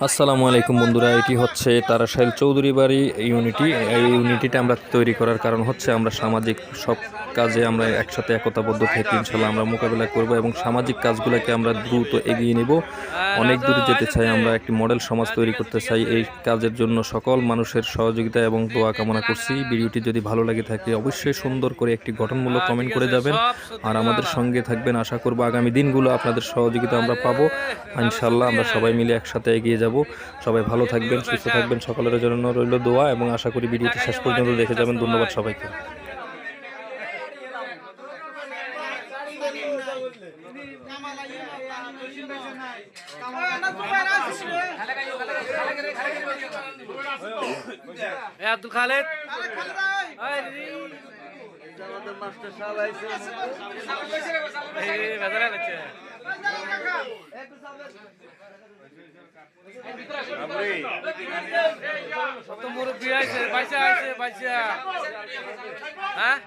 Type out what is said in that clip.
আসসালামু আলাইকুম বন্ধুরা, এটি হচ্ছে তারাশাইল চৌধুরী বাড়ি ইউনিটি। এই ইউনিটিটা আমরা তৈরি করার কারণ হচ্ছে আমরা সামাজিক সব কাজে আমরা একসাথে একতাবদ্ধ থেকে ইনশাল্লাহ আমরা মোকাবেলা করব এবং সামাজিক কাজগুলোকে আমরা দ্রুত এগিয়ে নেব। অনেক রাজু দূরে যেতে চাই, আইতাছে। আমরা একটি মডেল সমাজ তৈরি করতে চাই। এই কাজের জন্য সকল মানুষের সহযোগিতা এবং দোয়া কামনা করছি। ভিডিওটি যদি ভালো লাগে থাকে অবশ্যই সুন্দর করে একটি গঠনমূলক ঠিক কমেন্ট করে আছে, যাবেন সব আর সত্যি আমাদের বাবা। সঙ্গে থাকবেন। আশা করব আগামী দিনগুলো আপনাদের সহযোগিতা আমরা আরে পাবো কালো ইনশাল্লাহ। চুগলি আমরা হ্যাঁ। সবাই মিলে একসাথে এগিয়ে যাব। সবাই ভালো ये থাকবেন, न्यूज़ সুস্থ पेशा থাকবেন, সকলের জন্য রইল দোয়া এবং আশা করি ভিডিওটি ढाका শেষ ये পর্যন্ত माटी দেখে যাবেন। স্বাস্থ্য ধন্যবাদ ভাই। সবাইকে। এ আব্দুল খালেদ বেজারা লাগছে তো মুরব্বী আছে বাইসা হ্যাঁ